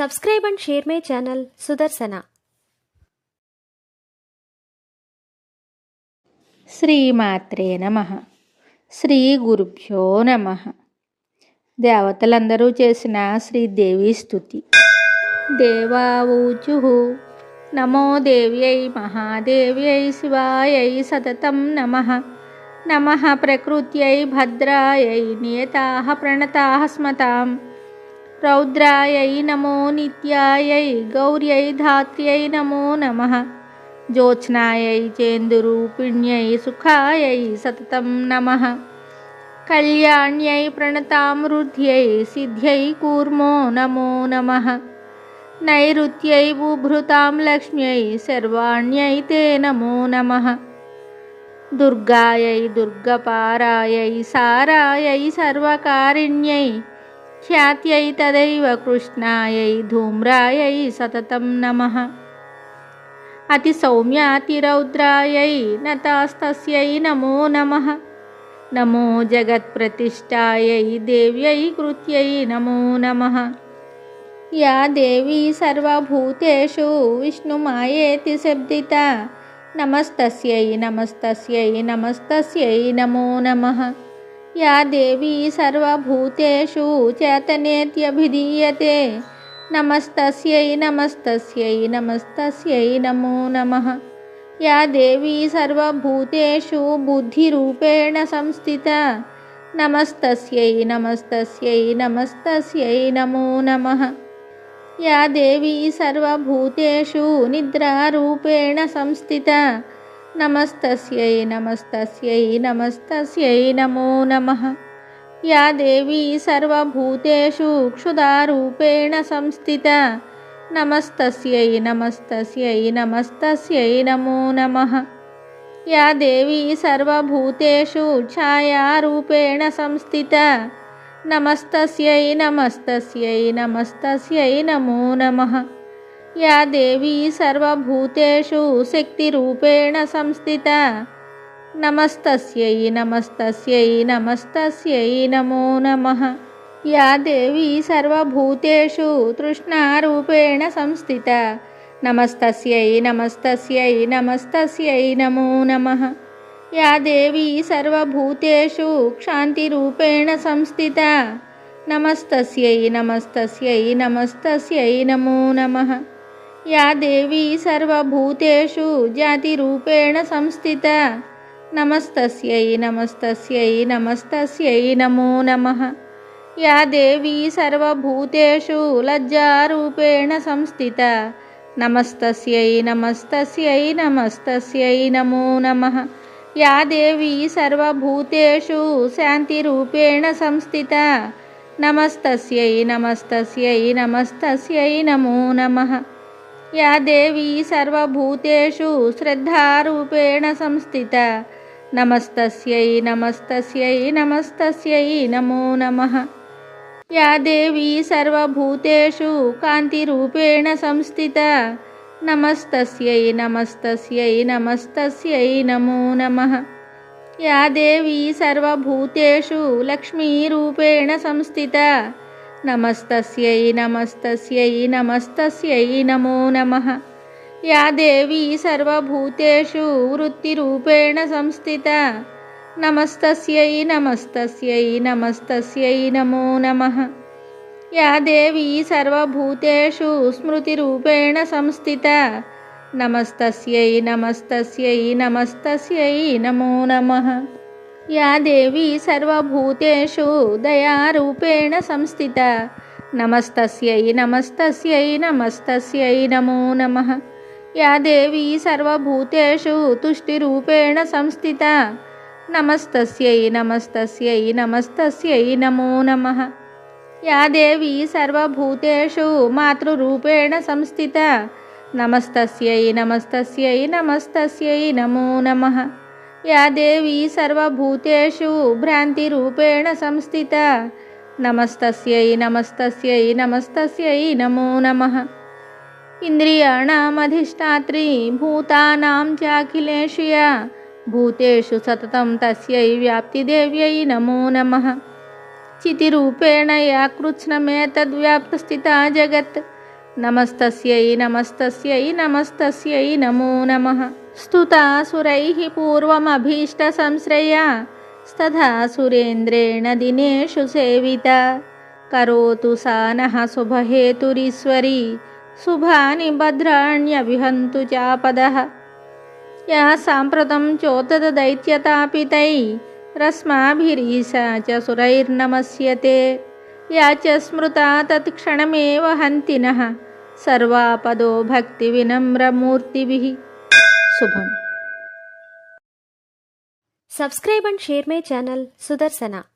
Subscribe and share my channel Sudarsana. శ్రీమాత్రే నమః. శ్రీ గురుభ్యో నమః. దేవతలందరూ చేసిన శ్రీదేవి స్తుతి. దేవావూచుః నమో దేవ్యై మహాదేవ్యై శివాయై సతతం నమః. నమః ప్రకృత్యై భద్రాయై నియతాః ప్రణతాః స్మతాం. రౌద్రాయై నమో నిత్యాయై గౌర్యై ధాత్ర్యై నమో నమః. జ్యోత్స్నాయై చేందురూపిణ్యై సుఖాయై సతతం నమః. కళ్యాణ్యై ప్రణతామృధ్యై సిద్ధ్యై కూర్మో నమో నమః. నైరుత్యై బుభృతాం లక్ష్మ్యై సర్వాణ్యై తే నమో నమః. దుర్గాయై దుర్గపారాయై సారాయై సర్వకారిణ్యై ఖ్యాత్యై తదైవ కృష్ణాయై ధూమ్రాయై సతతం నమః. అతిసౌమ్యాతిరౌద్రాయై నతాస్తస్యై నమో నమః. నమో జగత్ప్రతిష్టాయై దేవ్యై కృత్యై నమో నమః. యా దేవీ సర్వభూతేషు విష్ణుమాయేతి శబ్దితా నమస్తస్యై నమస్తస్యై నమస్తస్యై నమో నమః. యా దేవీ సర్వభూతేషు చేతనేత్యభిధీయతే నమస్తస్యై నమస్తస్యై నమస్తస్యై నమో నమః. యా దేవీ సర్వభూతేషు బుద్ధిరూపేణ సంస్థితా నమస్తస్యై నమస్తస్యై నమస్తస్యై నమో నమః. యా దేవీ సర్వభూతేషు నిద్రారూపేణ సంస్థితా నమస్తస్యై నమస్తస్యై నమస్తస్యై నమో నమః. యా దేవీ సర్వభూతేషు క్షుధారూపేణ సంస్థితా నమస్తస్యై నమస్తస్యై నమస్తస్యై నమో నమః. యా దేవీ సర్వభూతేషు ఛాయారూపేణ సంస్థితా నమస్తస్యై నమస్తస్యై నమస్తస్యై నమో నమః. యా దేవీ సర్వభూతేషు శక్తిరూపేణ సంస్థితా నమస్తస్యై నమస్తస్యై నమస్తస్యై నమో నమః. యా దేవీ సర్వభూతేషు తృష్ణారూపేణ సంస్థితా నమస్తస్యై నమస్తస్యై నమస్తస్యై నమో నమః. యా దేవీ సర్వభూతేషు క్షాంతిరూపేణ సంస్థితా నమస్తస్యై నమస్తస్యై నమస్తస్యై నమో నమః. యా దేవీ సర్వభూతేషు జాతిరూపేణ సంస్థితా నమస్తస్యై నమస్తస్యై నమస్తస్యై నమో నమః. యా దేవీ సర్వభూతేషు లజ్జారూపేణ సంస్థితా నమస్తస్యై నమస్తస్యై నమస్తస్యై నమో నమః. యా దేవీ సర్వభూతేషు శాంతిరూపేణ సంస్థితా నమస్తస్యై నమస్తస్యై నమస్తస్యై నమో నమః. యా దేవీ సర్వభూతేషు శ్రద్ధారూపేణ సంస్థితా నమస్తస్యై నమస్తస్యై నమస్తస్యై నమో నమః. యా దేవీ సర్వభూతేషు కాంతిరూపేణ సంస్థితా నమస్తస్యై నమస్తస్యై నమస్తస్యై నమో నమః. యా దేవీ సర్వభూతేషు లక్ష్మీరూపేణ సంస్థితా నమస్తస్యై నమస్తస్యై నమస్తస్యై నమో నమః. యా దేవీ సర్వభూతేషు వృత్తిరూపేణ సంస్థితా నమస్తస్యై నమస్తస్యై నమస్తస్యై నమో నమః. యా దేవీ సర్వభూతేషు స్మృతిరూపేణ సంస్థితా నమస్తస్యై నమస్తస్యై నమస్తస్యై నమో నమః. యా దేవీ సర్వభూతేషు దయారూపేణ సంస్థితా నమస్తస్యై నమస్తస్యై నమస్తస్యై నమో నమః. యా దేవీ సర్వభూతేషు తుష్టిరూపేణ సంస్థితా నమస్తస్యై నమస్తస్యై నమస్తస్యై నమో నమః. యా దేవీ సర్వభూతేషు మాతృరూపేణ సంస్థితా నమస్తస్యై నమస్తస్యై నమస్తస్యై నమో నమః. యా దేవీ సర్వభూతేషు భ్రాంతిరూపేణ సంస్థితా నమస్తస్యై నమస్తస్యై నమస్తస్యై నమో నమః. ఇంద్రియాణమధిష్టాత్రి భూతానాం చాఖిలేషు యా భూతేషు సతతం తస్యై వ్యాప్తిదేవ్యై నమో నమః. చితిరూపేణ యా కృత్స్నమేతద్వ్యాప్తస్థితా జగత్ నమస్తస్యై నమస్తస్యై నమస్తస్యై నమో నమః. స్తుతా సురైః పూర్వమభీష్టసంశ్రయా స్తథా సురేంద్రేణ దినేషు సేవితా కరోతు సా నః శుభహేతురీశ్వరీ శుభాని భద్రాణ్యభిహంతు చాపదః. యా సాంప్రతం చోతత దైత్యతాపితై రస్మాభిరీశా చ సురైర్నమస్యతే. యా చ స్మృతా తత్క్షణమేవ హంతి నః సర్వాపదో భక్తి వినమ్రమూర్తిభిః. శుభం. Subscribe and share my channel Sudarsana.